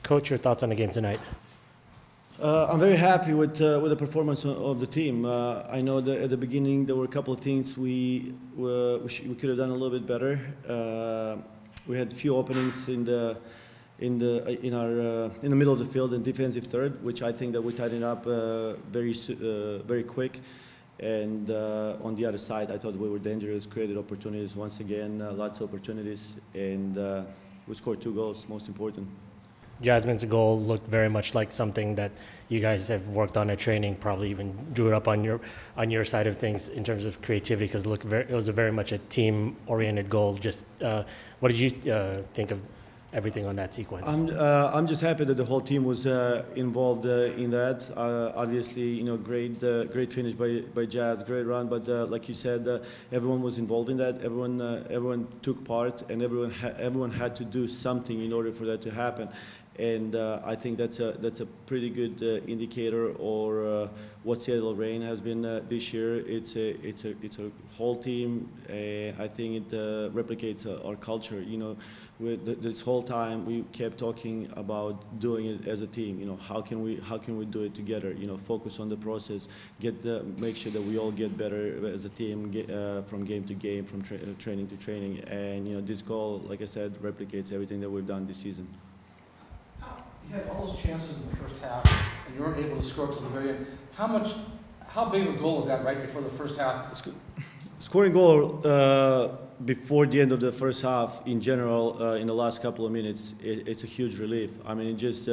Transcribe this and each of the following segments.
Coach, your thoughts on the game tonight? I'm very happy with the performance of the team. I know that at the beginning there were a couple of things we could have done a little bit better. We had a few openings in the middle of the field in defensive third, which I think that we tightened up very quick. And on the other side, I thought we were dangerous, created opportunities once again, lots of opportunities, and we scored 2 goals, most important. Jasmine's goal looked very much like something that you guys have worked on at training, probably even drew it up on your side of things in terms of creativity, because it was very much a team-oriented goal. Just what did you think of everything on that sequence? I'm just happy that the whole team was involved in that. Obviously, great finish by Jazz, great run. But like you said, everyone was involved in that. Everyone took part, and everyone had to do something in order for that to happen. And I think that's a pretty good indicator or what Seattle Reign has been this year. It's a whole team. I think it replicates our culture. This whole time we kept talking about doing it as a team. How can we do it together? Focus on the process. Make sure that we all get better as a team, from game to game, from training to training. And this goal, like I said, replicates everything that we've done this season. You had all those chances in the first half, and you weren't able to score till the very end. How big of a goal was that right before the first half? Scoring goal before the end of the first half, in general, in the last couple of minutes, it's a huge relief. I mean, it just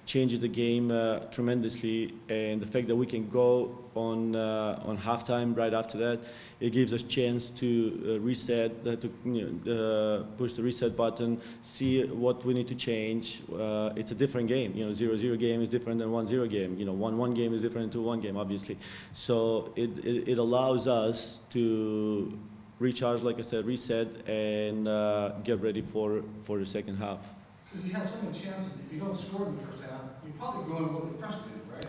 changes the game tremendously, and the fact that we can go on halftime right after that, it gives us chance to reset, to push the reset button, see what we need to change. It's a different game. 0-0 game is different than 1-0 game. 1-1 game is different to 1 game, obviously. So it allows us to recharge, like I said, reset, and get ready for the second half. Because you had so many chances. If you don't score in the first half, you're probably going a little bit frustrated, right?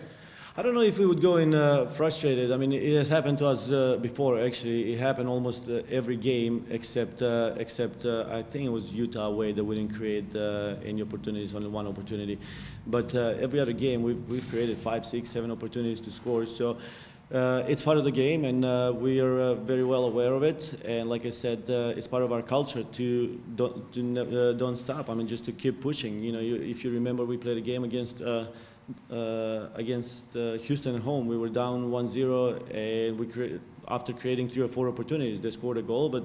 I don't know if we would go in frustrated. I mean, it has happened to us before. Actually, it happened almost every game except I think it was Utah away that we didn't create any opportunities, only 1 opportunity. But every other game we've created 5, 6, 7 opportunities to score. So. It's part of the game, and we are very well aware of it. And like I said, it's part of our culture to don't stop. I mean, just to keep pushing. If you remember, we played a game against Houston at home. We were down 1-0, and after creating 3 or 4 opportunities, they scored a goal, but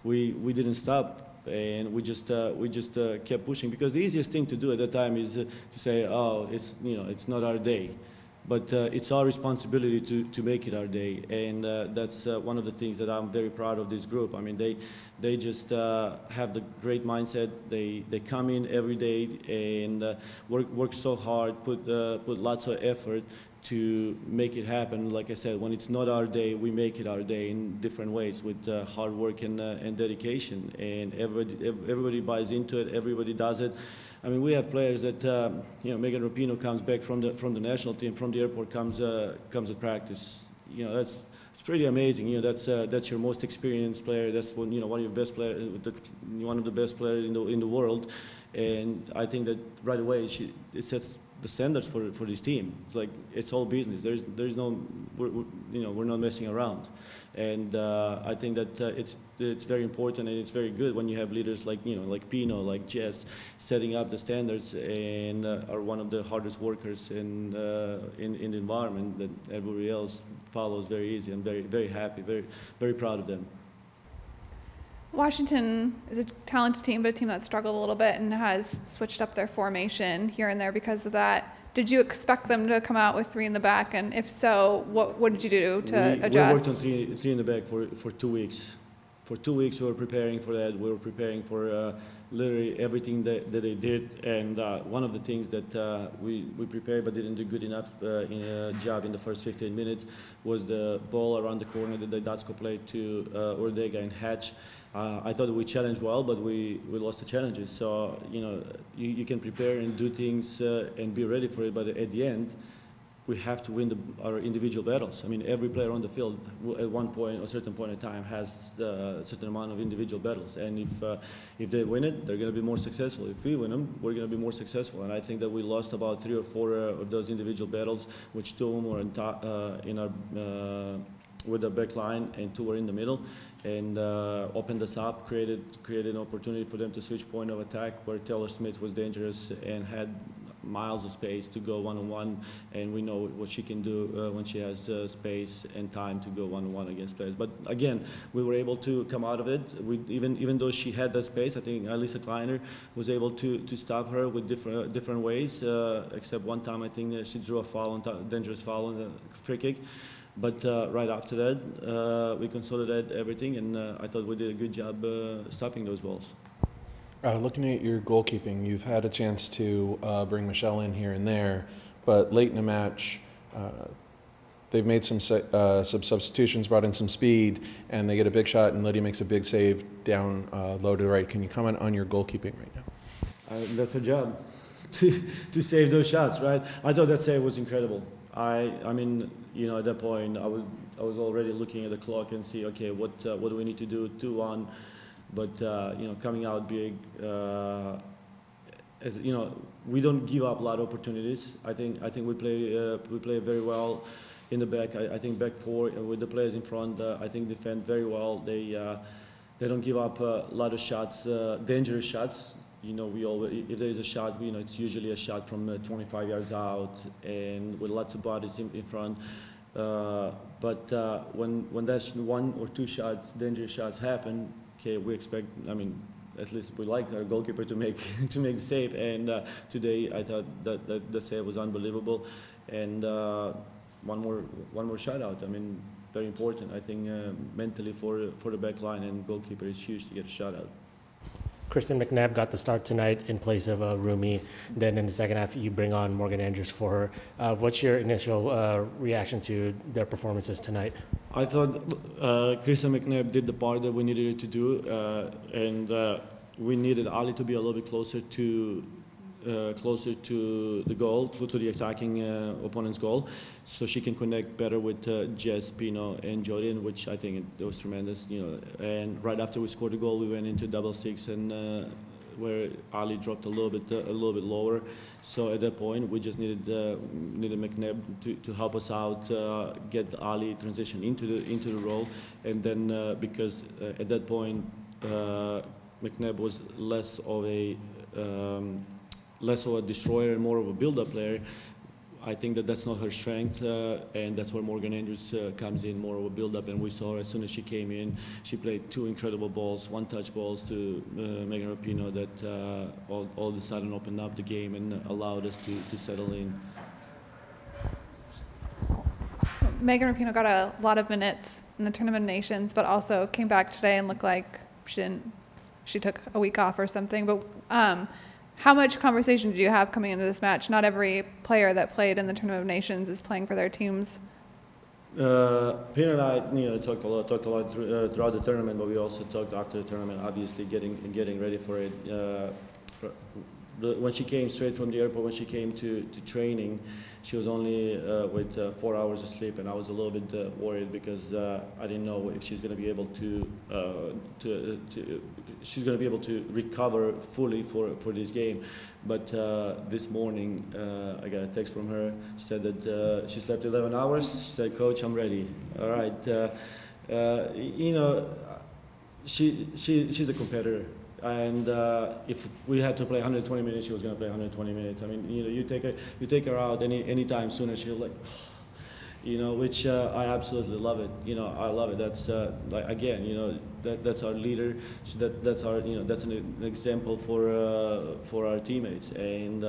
we didn't stop. And we just kept pushing, because the easiest thing to do at that time is to say, oh, it's not our day. But it's our responsibility to make it our day, and that's one of the things that I'm very proud of this group. I mean, they just have the great mindset. They come in every day and work so hard, put lots of effort to make it happen. Like I said, when it's not our day, we make it our day in different ways with hard work and dedication. And everybody buys into it. Everybody does it. I mean, we have players that Megan Rapinoe comes back from the national team, from the airport, comes at practice. It's pretty amazing. That's your most experienced player. That's one of your best players, one of the best players in the world. And I think that right away it sets the standards for this team. It's like it's all business. There's no we're not messing around, and I think that it's very important, and it's very good when you have leaders like like Pino, like Jess, setting up the standards, and are one of the hardest workers in the environment that everybody else follows very easy. I'm very happy, very proud of them. Washington is a talented team, but a team that struggled a little bit and has switched up their formation here and there because of that. Did you expect them to come out with 3 in the back? And if so, what did you do to adjust? We worked on three in the back for 2 weeks. For 2 weeks we were preparing for that. We were preparing for literally everything that they did. And one of the things that we prepared but didn't do good enough job in the first 15 minutes was the ball around the corner that the Datsko played to Ordega and Hatch. I thought we challenged well, but we lost the challenges. So you can prepare and do things and be ready for it, but at the end, we have to win our individual battles. I mean, every player on the field at one point, a certain point in time, has a certain amount of individual battles. And if they win it, they're going to be more successful. If we win them, we're going to be more successful. And I think that we lost about 3 or 4 of those individual battles, which 2 of them were in our with the back line and 2 were in the middle, and opened us up, created an opportunity for them to switch point of attack, where Taylor Smith was dangerous and had miles of space to go one-on-one, and we know what she can do when she has space and time to go one-on-one against players. But again, we were able to come out of it. Even though she had that space, I think Lisa Kleiner was able to stop her with different ways, except one time I think she drew a foul, dangerous foul on the free kick. But right after that, we consolidated everything, and I thought we did a good job stopping those balls. Looking at your goalkeeping, you've had a chance to bring Michelle in here and there, but late in the match, they've made some substitutions, brought in some speed, and they get a big shot, and Lydia makes a big save down low to the right. Can you comment on your goalkeeping right now? That's her job, to save those shots, right? I thought that save was incredible. I mean, you know, at that point, I was already looking at the clock and see, okay, what do we need to do? 2-1. But you know, coming out big, as you know, we don't give up a lot of opportunities. I think we play very well in the back. I think back 4 with the players in front. I think defend very well. They don't give up a lot of shots, dangerous shots. You know, if there is a shot, you know, it's usually a shot from 25 yards out and with lots of bodies in front. But when that's 1 or 2 shots, dangerous shots happen, okay, we expect, I mean, at least we like our goalkeeper to make the save. And today I thought that the save was unbelievable. And one more shot out. I mean, very important. I think mentally for the back line and goalkeeper is huge to get a shot out. Kristen McNabb got the start tonight in place of Rumi. Then in the second half, you bring on Morgan Andrews for her. What's your initial reaction to their performances tonight? I thought Kristen McNabb did the part that we needed her to do, and we needed Ali to be a little bit closer to the goal, to the attacking opponent's goal, so she can connect better with Jess, Pino, and Jordan, which I think it was tremendous. You know, and right after we scored the goal, we went into 6-6, and where Ali dropped a little bit lower. So at that point, we just needed McNabb to help us out, get Ali transition into the role, and then because at that point, McNabb was less of a destroyer and more of a build-up player. I think that's not her strength, and that's where Morgan Andrews comes in, more of a build-up. And we saw her as soon as she came in, she played 2 incredible balls, one-touch balls to Megan Rapinoe that all of a sudden opened up the game and allowed us to settle in. Megan Rapinoe got a lot of minutes in the Tournament of Nations, but also came back today and looked like she took a week off or something. But how much conversation did you have coming into this match? Not every player that played in the Tournament of Nations is playing for their teams. Pino and I, talked a lot throughout the tournament, but we also talked after the tournament. Obviously, getting ready for it. When she came straight from the airport, when she came to training, she was only with 4 hours of sleep, and I was a little bit worried because I didn't know if she's going to be able to recover fully for this game. But this morning, I got a text from her. She said that she slept 11 hours. She said, "Coach, I'm ready." All right, she's a competitor. And if we had to play 120 minutes, she was going to play 120 minutes. I mean, you take her out any time soon, and she'll like, which I absolutely love it. I love it. That's again, that's our leader. That's our, that's an example for our teammates, and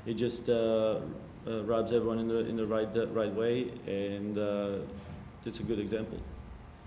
it just rubs everyone in the right way, and it's a good example.